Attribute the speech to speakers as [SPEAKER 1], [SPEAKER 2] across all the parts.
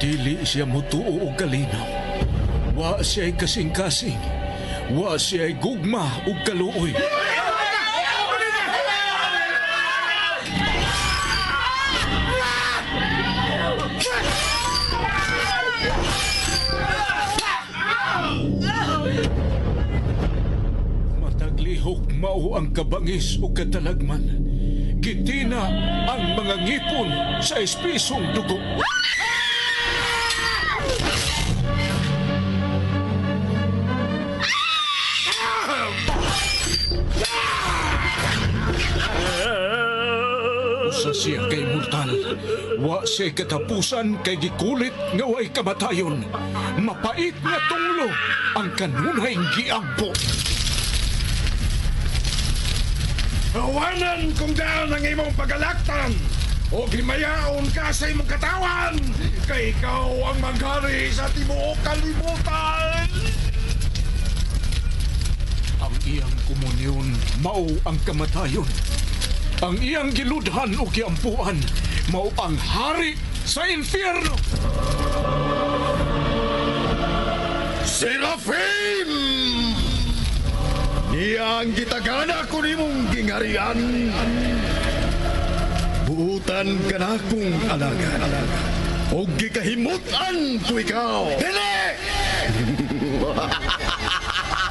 [SPEAKER 1] Dili siya mutuo og kalinaw. Wa siya'y kasing-kasing. Wa siya'y gugma ug kaluoy. Mataglihok mao ang kabangis ug katalagman. Gitina ang mga ngipon sa espisong dugo. Usa siya kay mortal. Wa siya katapusan kay gikulit nga way kamatayon. Mapait nga tunglo ang kanunay giampo.
[SPEAKER 2] Awanan kung daan ang imong pagalaktan o gimayaon ka sa imong katawan kay ikaw ang maghari sa tibuok kalibutan.
[SPEAKER 1] Ang iyang komunyon mao ang kamatayon. Ang iyang giludhan o giampuan mao ang hari sa infierno.
[SPEAKER 2] Serafim! Iya ang gitagana ko nimong gingarian. Buutan ka na kong alaga. O gikahimutan ko ikaw. Dili!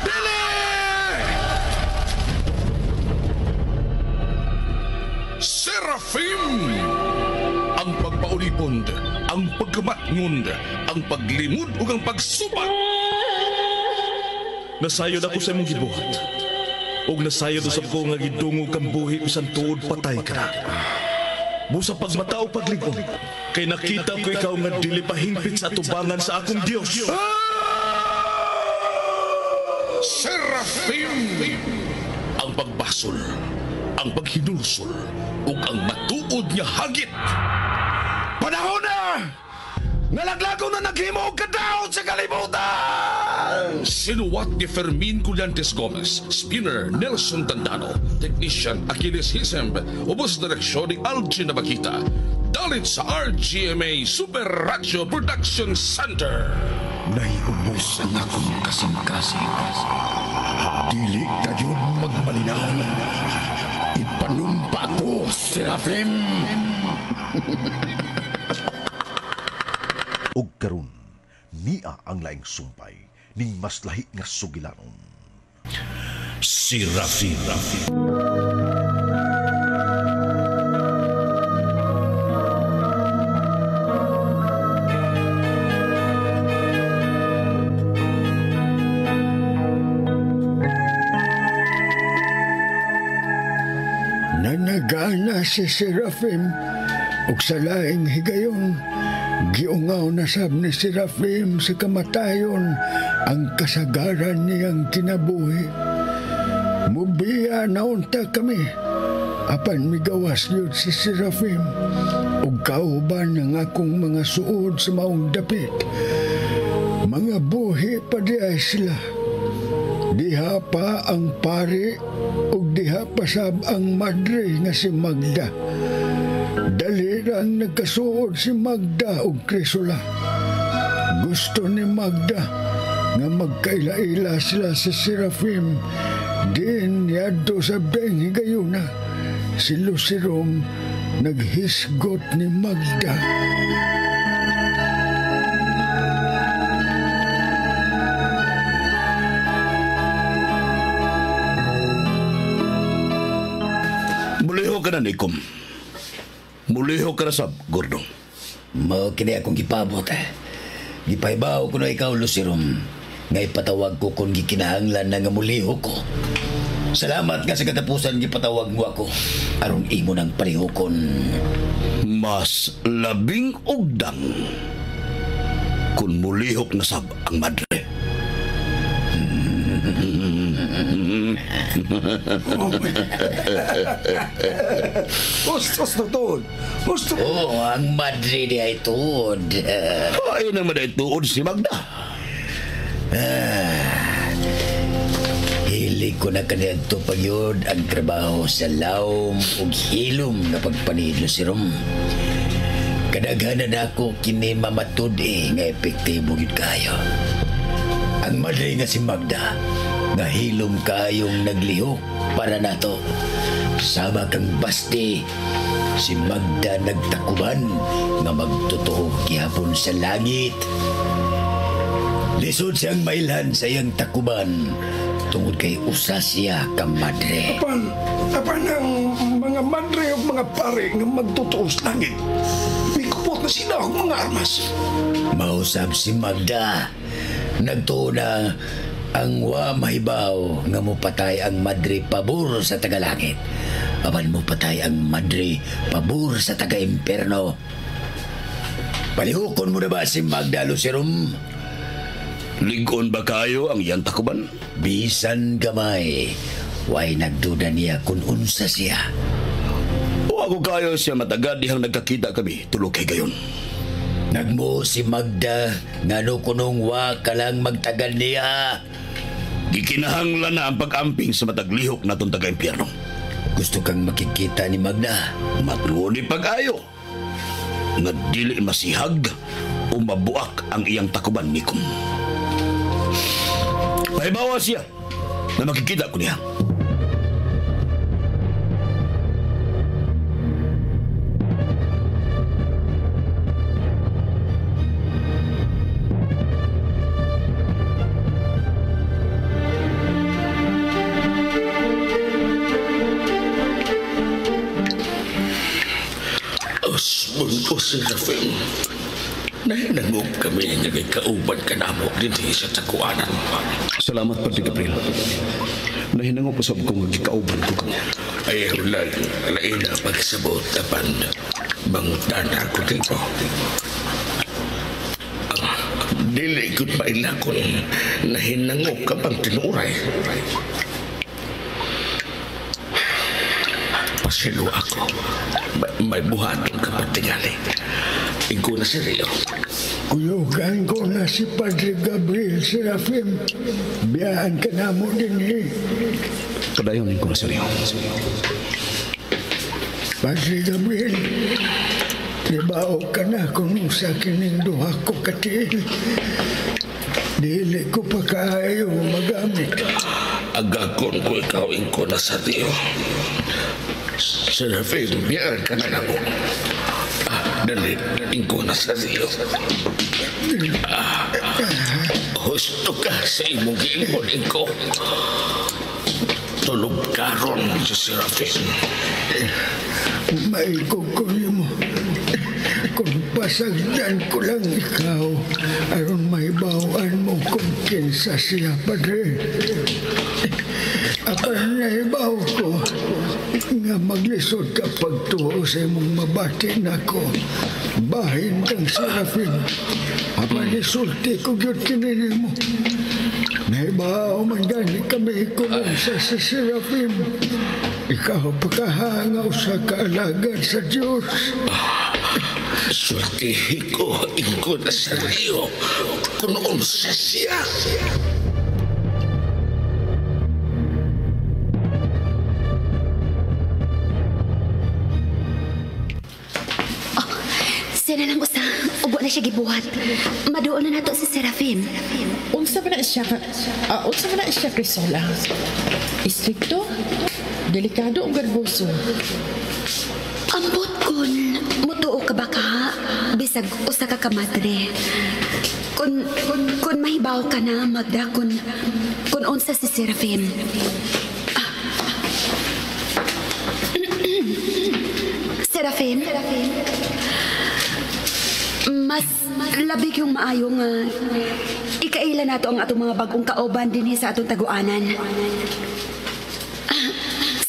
[SPEAKER 2] Dili! Serafim! Ang pagpaulipond, ang pagkamatngund, ang paglimod ug ang pagsubat.
[SPEAKER 3] Nasayod ako sa imong gibuhat. Og nasayod usab ko nga gidungog kang buhi bisan tuod patay ka na. Busa pagmatao pagligon, kay nakita ko ikaw nga dili pahingpit sa atubangan sa akong Dios.
[SPEAKER 2] Serafim! Ang pagbasol, ang paghinulsol, ug ang matuod nga hagit. Panahon na! Nalaglago na naghimo og kadaot sa kalibutan! Sinuwat ni Fermin Collantes Gomez, spinner Nelson Tandano, technician Achilles Hisemb, ubos direksyon ni Algin Nabakita. Dalit sa RGMA Super Radio Production Center.
[SPEAKER 4] Naiubos ang akong kasing-kasing. Dili kayo magmalinaw. Ipanumpa ko, Serafim!
[SPEAKER 5] Og karon niya ang laing sumpay ning mas lahi nga sugilanon.
[SPEAKER 2] Serafim.
[SPEAKER 4] Nanagana si Serafim ug sa laing higayon. Giungaw na sab ni Serafim sa kamatayon ang kasagaran niyang kinabuhi. Mubiya na unta kami, apan migawas yun si Serafim, ug kauban ng akong mga suod sa maong dapit. Mga buhi pa di ay sila. Diha pa ang pari, ug diha pa sab ang madre nga si Magda. Dalirang nagkasuod si Magda ug Crisula. Gusto ni Magda nga magkaila-ila sila sa Serafim. Din yadto sa beng higayuna, si Lucirom naghisgot ni Magda.
[SPEAKER 2] Muliho ka na, Nikom. Muliho ka na sab, Gordong.
[SPEAKER 6] Mao kini akong gipabot Gipaibaw ko na ikaw, Lucirom. Nga ipatawag ko kung gikinahanglan na nga muliho ko. Salamat nga sa katapusan gipatawag mo ako. Aron imo ng palihokon.
[SPEAKER 2] Mas labing ugdang kung mulihok na sab ang madre.
[SPEAKER 4] Ustos na tuod. Ustos.
[SPEAKER 6] Oh, ang madre di ay tuod.
[SPEAKER 2] Ay naman ay tuod si Magda.
[SPEAKER 6] Hilig ko na kanito pagyod ang trabaho sa lawom ug hilom na pagpanidlo si Rom. Kadaghanan ako kini mamatud nga epektibo gid kayo. Ang madre nga si Magda, nga hilom kayong naglihok para nato. Sama kang basti, si Magda nagtakuban nga magtutuog gihapon sa langit. Lisod siyang mailhan sa iyang takuban tungod kay usa siya ka madre.
[SPEAKER 4] Apan ang mga madre o mga pare nga magtutuos langit. May kupot na sila ang mga armas.
[SPEAKER 6] Mausap si Magda. Nagtuo na ang wa mahibaw nga mupatay ang madre pabor sa tagalangit. Apan mupatay ang madre pabor sa taga-imperno. Palihukon mo na ba si Magda, Lucerum?
[SPEAKER 2] Ligon ba kayo ang iyang takuban?
[SPEAKER 6] Bisan gamay, way nagduda niya kung unsa siya.
[SPEAKER 2] O ako kayo siya matagad dihang nagkakita kami tulog kay gayon.
[SPEAKER 6] Nagmo si Magda ngano kunong wa ka lang magtagal niya.
[SPEAKER 2] Gikinahanglan na ang pag-amping sa mataglihok natong taga-impyerno.
[SPEAKER 6] Gusto kang makikita ni Magda?
[SPEAKER 2] Matluni pag-ayo. Nga dili masihag o mabuak ang iyang takuban nikom. Pahibawa siya na makikita ko niya.
[SPEAKER 7] Mundo si Rafim. Nahinangog kami nga may kauban ka na mo din sa takuanan.
[SPEAKER 3] Salamat, Padre Gabriel. Nahinango po sa kong kauban ko.
[SPEAKER 7] Ayaw lang, lain na pagsabot tapan. Bangutan ako dito. Dili ko pa ilakon. Nahinangog ka pang tinuray. Pasilo ako. May buhaton ka pa tingali. Ikaw na si Rio.
[SPEAKER 4] Kuyugan ko na si Padre Gabriel Serafim. Biyahan ka na mo din eh.
[SPEAKER 3] Kadayon ko na seryo.
[SPEAKER 4] Padre Gabriel, trabaho ka na kung sa kining duha ko katiin. Dili ko pa kaayo magamit.
[SPEAKER 7] Agakon ko ikaw ko na sa Rio. Serafim, biyahan ka na mo. Dali, ko na sa Rio. Husto ka sa imong giingon ko. Tulog ka ron sa Serafim.
[SPEAKER 4] May kukunin mo. Kung pasagdan ko lang ikaw, aron may bawaan mo kung kinsa siya, Padre. Apan naibaw ko nga maglisod ka pagtuo sa imong mabati nako. Bahin kang Serafim. Apan isulti ko gyud kini mo. Naibaw man gani kami kung sa Serafim. Ikaw pagkahangaw sa kaalagad sa Diyos.
[SPEAKER 7] Sultihi ko na sa Rio kung unsa siya.
[SPEAKER 8] Sila lang usa, ubo na siya gibuhat. Maduol na nato si Serafim.
[SPEAKER 9] Unsa ba na siya, Crisola? Istrikto, delikado o garboso?
[SPEAKER 8] Ambot kun, mutuo ka ba ka? Bisag usa ka kamadre. Kun mahibaw ka na, Magda, kun unsa si Serafim. Serafim? Mas labig yung maayo nga ikaila nato ang atong mga bagong kaoban dinhi sa atong taguanan.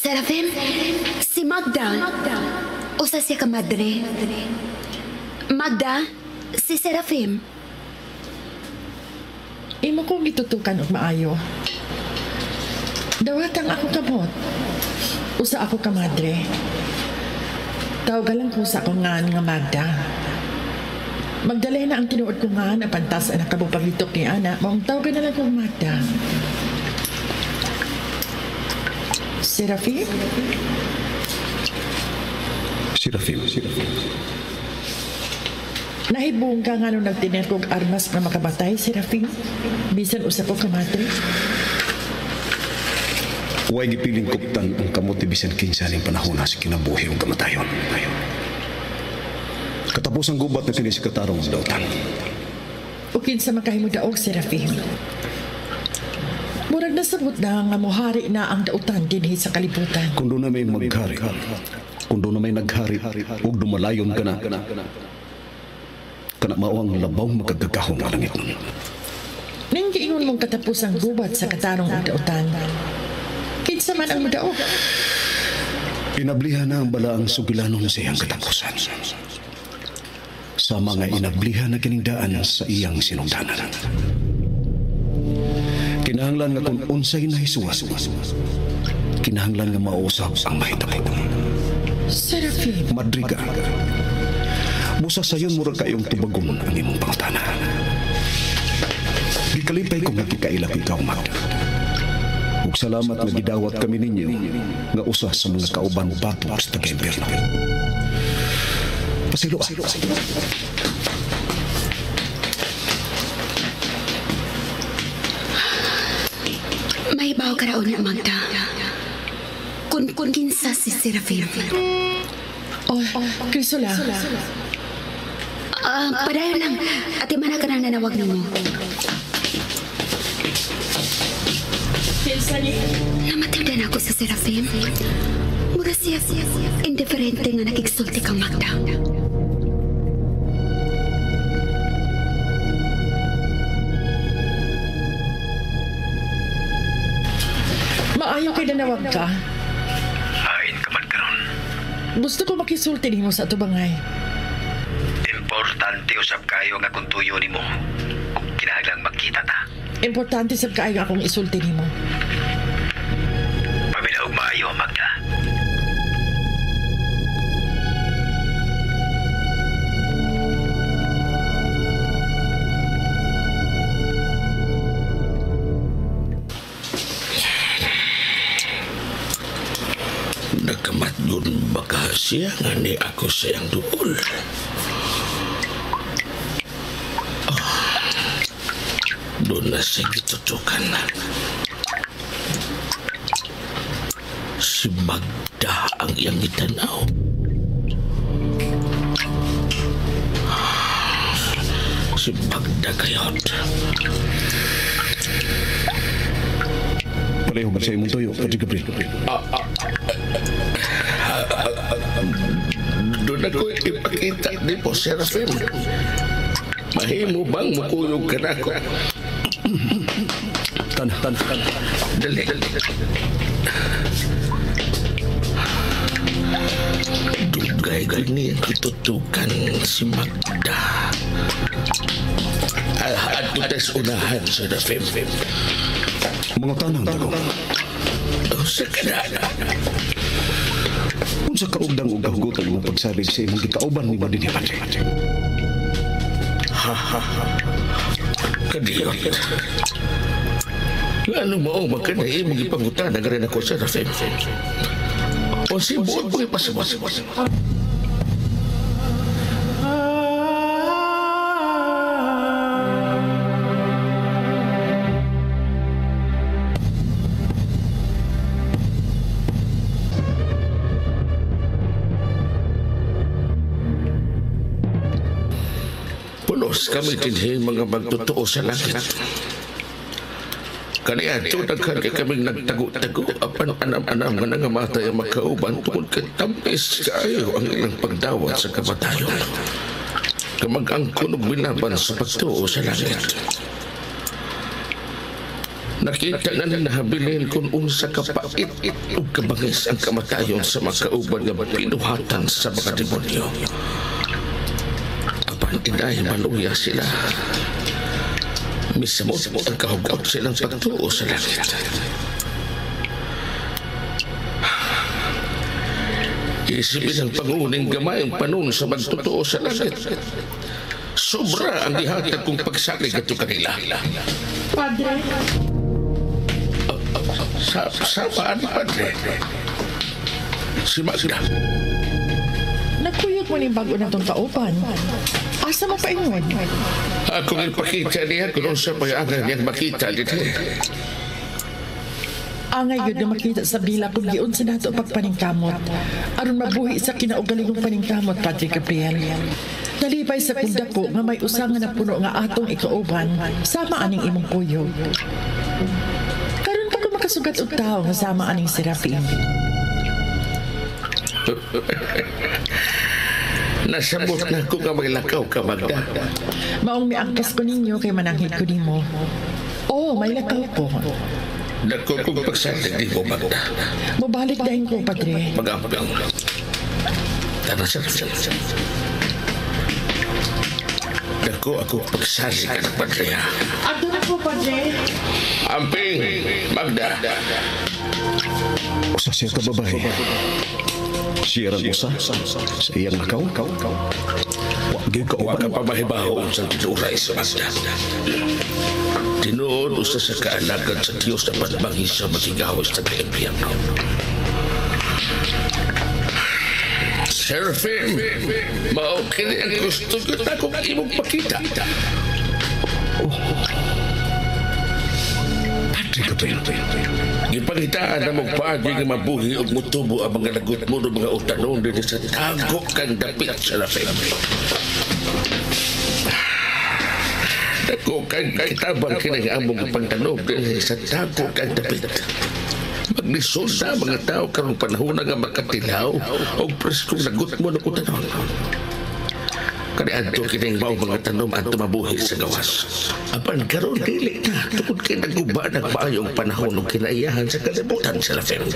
[SPEAKER 8] Serafim, si Magda. Usa siya ka madre. Magda, si Serafim.
[SPEAKER 9] Imo kong itutukan og maayo. Dawatang ako kabot. Usa ako ka madre. Tawagan lang ko sa akong nga Magda. Magdalay na ang tinuod ko nga na pantas ang nakabupaglitok ni Ana. Maong tawagan na lang kong Magda. Serafim?
[SPEAKER 3] Serafim.
[SPEAKER 9] Nahibong ka nga nung nagtiner kong armas na makabatay, Serafin? Bisan usap ko kamatri.
[SPEAKER 10] Huwag gipiling kuptan ang kamote bisan kinsa ning panahon na si kinabuhi ang kamatayon. Katapos ang gubat na kini si katarong ang dautan.
[SPEAKER 9] O kinsa makahimo daog, Serafin? Murag nasabot na nga mohari na ang dautan dinhi sa kalibutan.
[SPEAKER 10] Kung doon na may maghari, kung doon na may naghari, huwag dumalayon ka na. Kana mao ang labawng magagagahong nga langit.
[SPEAKER 9] Ning giingon mong katapos ang gubat sa katarong ang dautan. Kinsa man ang mudaog?
[SPEAKER 10] Inablihan na ang balaang sugilanon sa iyang katapusan. Sa mga inablihan na kiningdaan sa iyang sinugdanan. Kinahanglan nga kung unsay nahisuwas, kinahanglan nga mausap ang mahitabo.
[SPEAKER 9] Serafin.
[SPEAKER 10] Madriga, busa sayon murag kayong tubagon ang imong pangutana. Gikalipay ko nga kikailang ikaw, Magda. Ug salamat nga gidawat kami ninyo nga usa sa mga kauban batok sa taga-impyerno. Pasilo.
[SPEAKER 8] May baw ka raon na, Magda. Kun kinsa si Serafin.
[SPEAKER 9] Oh, Crisula.
[SPEAKER 8] Padayon lang. Ati mana ka nang nanawag nimo. Namatagdan ako sa Serafin. Mura siya indiferente nga nakigsulti kang Magda.
[SPEAKER 9] Maayo kay nanawag ka.
[SPEAKER 6] Hain ka man karon.
[SPEAKER 9] Gusto ko makisulti nimo sa atubangay.
[SPEAKER 6] Importante usab kayo nga kung tuyo nimo. Kung kinahanglan magkita ta.
[SPEAKER 9] Importante sab kaayo akong isulti nimo.
[SPEAKER 6] Paminaw maayo, Magda.
[SPEAKER 7] Nagkamatyon baka siya nga ni ako sayang duol. Doon na siya gitutukan. Si Magda ang iyang itanaw. Si Magda kayot.
[SPEAKER 10] Pareho ba sa imong tuyo, Padre Gabriel?
[SPEAKER 7] Doon ako ipakita ni po, Serafim. Mahimo bang makuyog ka na ako?
[SPEAKER 10] Tanah.
[SPEAKER 7] Dali. Dugay gani ang kitutukan si Magda. At tutas unahan sa Serafim.
[SPEAKER 10] Mga tanang dagong.
[SPEAKER 7] Sa kanana.
[SPEAKER 10] Kung sa kaugdang-ugdang gutan mo pagsalig sa imong gikauban ni Badin Padre.
[SPEAKER 7] Kadiyot. Ano mo magkanay mong ipangutan na rin ako sa Serafim. O si buot mong ipasabas. Pulos kami dinhi mga magtotoo sa langit. Kaniya tunaghan kay kaming nagtago-tago apan anam-anam nga nangamatay ang makauban tungod kay tampis kaayo ang ilang pagdawat sa kamatayon. Kamag-angkon og binaban sa pagtuo sa langit. Nakita na nahabilin kung unsa kapait ug kabangis ang kamatayon sa makauban nga pinuhatan sa mga demonyo. Apan inay maluya sila. Mismo ang kahugap silang pagtuo sa langit. Isipin ang panguning gamay ang panon sa magtutuo sa langit. Sobra ang ihatag kong pagsalig ito kanila.
[SPEAKER 9] Padre?
[SPEAKER 7] Sa paan, Padre? Si Magda.
[SPEAKER 9] Nakuyog tuyok mo ni bago na itong kauban. Asa mo paingon?
[SPEAKER 7] Ako nga ipakita niya kung sa payangan niyang makita dito.
[SPEAKER 9] Angay yun na makita sa bila kung giun sa nato pagpaningkamot. Aron mabuhi sa kinaugalingong paningkamot, Padre Gabriel. Nalipay sa kundako nga may usangan na puno nga atong ikauban, sama aning imong kuyog. Karon pa ko makasugat og tao nga sama aning Serafim.
[SPEAKER 7] Nasabot na ko nga maglakaw ka, Magda.
[SPEAKER 9] Maong miangkas ko ninyo kay mananghid ko nimo. Oo, may lakaw ko.
[SPEAKER 7] Dako kong pagsalig di mo, Magda.
[SPEAKER 9] Mabalik dahin ko, Padre.
[SPEAKER 7] Mag-amping. Tara sa Dako ako pagsalig ka ng Padre.
[SPEAKER 9] Ato na po, Padre.
[SPEAKER 7] Amping, Magda.
[SPEAKER 10] Usa siya ka babae. Siya ran usa sa iyang lakaw. Wa gyud ka
[SPEAKER 7] Wa ka
[SPEAKER 10] uban.
[SPEAKER 7] pa mahibaw sa tinuray sa Magda. Tinuod usa sa kaalagan sa Diyos na patbangi sa magigawas sa kaimpiyano. Serafim, mao kini ang gusto ko na kung imong pakita.
[SPEAKER 10] Padre Gabriel.
[SPEAKER 7] Gipangitaan na mong pagi nga mabuhi o mutubo ang mga lagot mo ng mga utanon din sa tago kang dapit, Serafim. Dako kang kitabang kinang among pangtanog din sa tago kang dapit. Maglisod na mga tao karong panahon nga makatilaw o preskong lagot mo ng utanon. Kaniadto kining mao mga tanom at tumabuhi sa gawas. Apan karon dili na tungod kay naguba ng maayong panahon ug kinaiyahan sa kalibutan sa Serafim.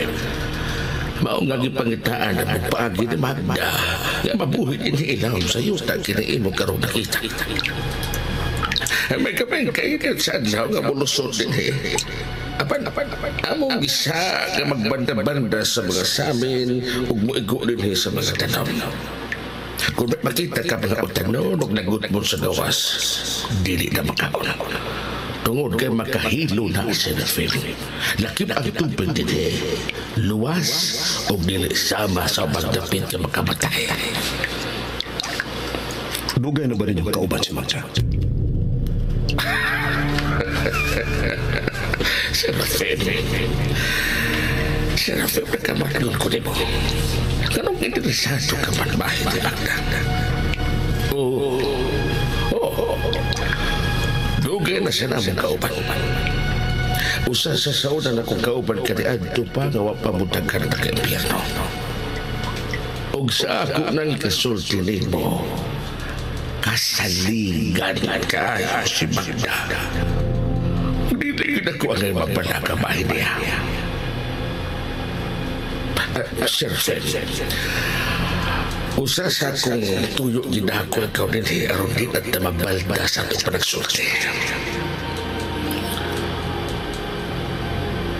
[SPEAKER 7] Mao nga gipangitaan ang magpaagi ni Magda nga mabuhi din ilaw sa yuta kini imo karong nakita. May kapeng kainit sa adlaw nga mulusod din Apan, among gisa nga magbanda-banda sa mga samin ug muigo din sa mga tanaw. Kung makita ka mga utanon ug nagut mo sa gawas, dili na makaon. Tungod kay makahilo na sa Serafim. Lakip ang tubig din luwas ug dili sama sa magdapit ka makamatay.
[SPEAKER 10] Dugay na ba rin yung kauban si Magda?
[SPEAKER 7] Serafim, nagkamatlon ko din mo. Kanong interesado ka man bahay ni Magda? Dugay na siya namin kauban. Usa sa sauna na kong kauban ka ni Adto pa nga wapamuntag ka na kaimpiyano. Og sa ako nang kasulti ni mo, kasalingan ka si Magda. Hindi na ko ang mapalakabahin niya. Serafim, usa sa akong tuyo ginako ikaw din aron din at mabalda sa itong panagsulti.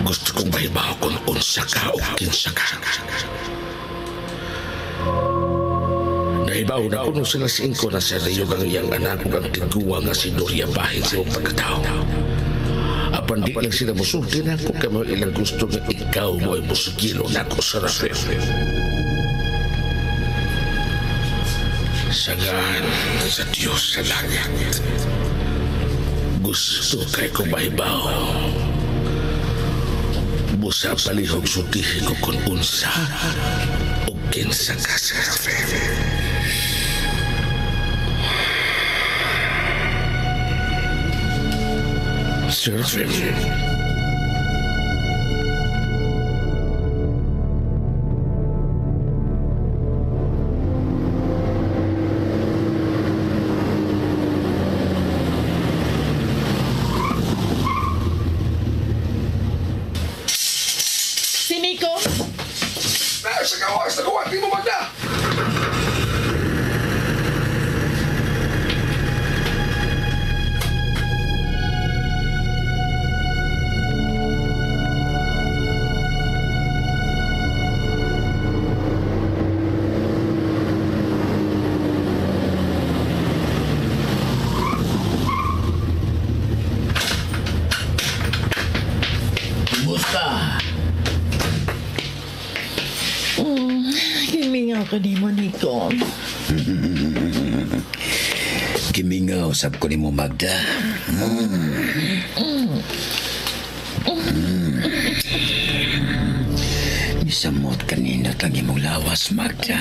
[SPEAKER 7] Gusto kong mahibaw kung unsa ka o kinsa ka. Nahibaw na kung sila singko na sa rayog ang iyang anak ug ang tiguwa nga si Doria bahin sa iyong pagkatao. Apan di lang sila musulti na kung kamo ilang gusto nga ikaw mo ay musigilo na ako sa Serafim. Sagaan sa Diyos sa langit. Gusto kay ko mahibaw. Busa palihog sutihin ko kung unsa o kinsa ka, Serafim. Serafim.
[SPEAKER 9] Si Nico?
[SPEAKER 2] Sa gawas, di mo Magda!
[SPEAKER 9] Himingaw ka ni mo, Nico.
[SPEAKER 6] gimingaw sab ko nimo Magda. Misamot kanina tang imong lawas Magda.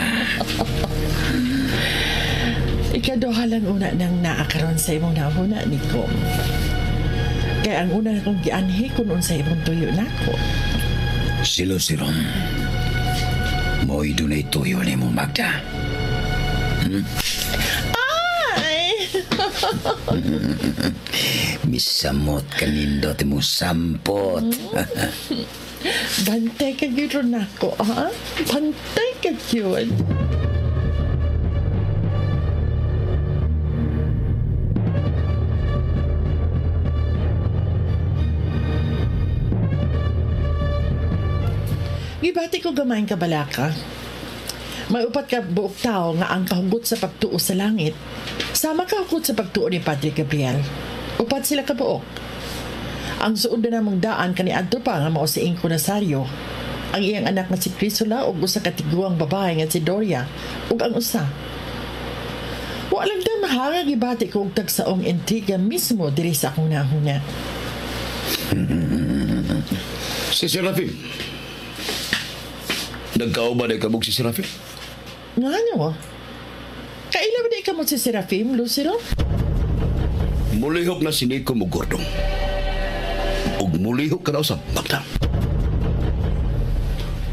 [SPEAKER 9] Ikaduha lang una nang naakaron sa imong nahuna ni Kom. Kaya ang una na kong gianhi kung unsa imong tuyo nako.
[SPEAKER 6] Silo sirom. Mo'y dunay tuyo ni mo Magda.
[SPEAKER 9] Ay!
[SPEAKER 6] Misamot kanindot mo sampot.
[SPEAKER 9] Bantay ka yun nako, ha? Bantay ka yun. Gibati ko gamay ka balaka. May upat ka buok tao nga ang kahugot sa pagtuo sa langit. Sama kahugot sa pagtuo ni Padre Gabriel. Upat sila ka buok. Ang suod na namang daan kani adto pa nga mao si Inko Nazario. Ang iyang anak nga si Crisula ug usa ka tiguang babae nga si Doria ug ang usa. Wa lang da mahanga gibati ko og tagsaong intriga mismo diri sa akong nahuna.
[SPEAKER 2] Si Serafim. Nagkauban ay kabog si Serafim?
[SPEAKER 9] Nga ano? Kailan ba di ka mo si Serafim, Lucero?
[SPEAKER 2] Mulihok na si Nico mo gordong. Ug mulihok ka daw sa Magda.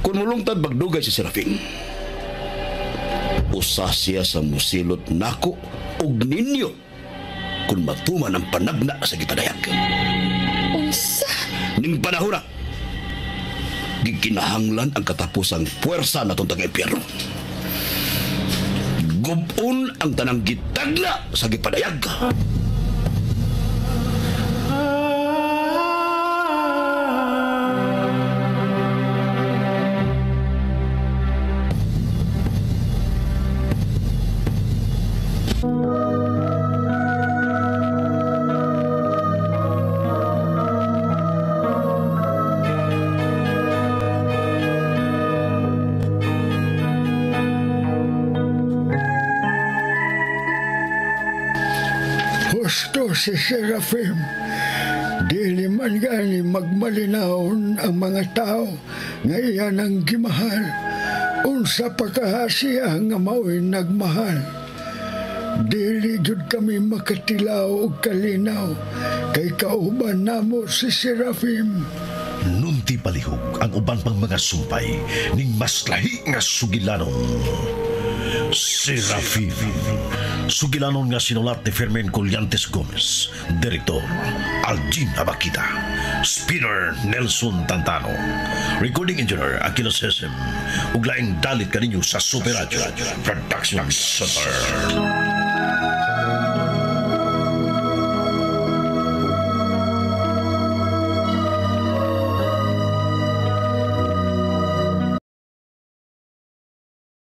[SPEAKER 2] Kung mulungtad magdugay si Serafim, usa siya sa musilot nako ug ninyo kung matuman ang panagna sa gipadayag.
[SPEAKER 9] Unsa?
[SPEAKER 2] Ning panahon na, gikinahanglan ang katapusang puwersa na itong taga-impyerno. Gubon ang tanang gitagna sa gipadayag.
[SPEAKER 4] Gusto si Serafim. Dili man gani magmalinahon ang mga tao nga iyan ang gimahal. Unsa pa kahasiya nga mao'y nagmahal. Dili jud kami makatilaw og kalinaw kay kauban namo si Serafim.
[SPEAKER 5] Nunti palihog ang uban pang mga sumpay ning mas lahi nga sugilanon. Serafim. Sugilanon nga sinulat ni Fermin Colliantes Gomez, Direktor Algin Abakita, Spinner Nelson Tantano, Recording Engineer Aquino Sesem, ug laing dalit kaninyo sa Super Radio Production Center.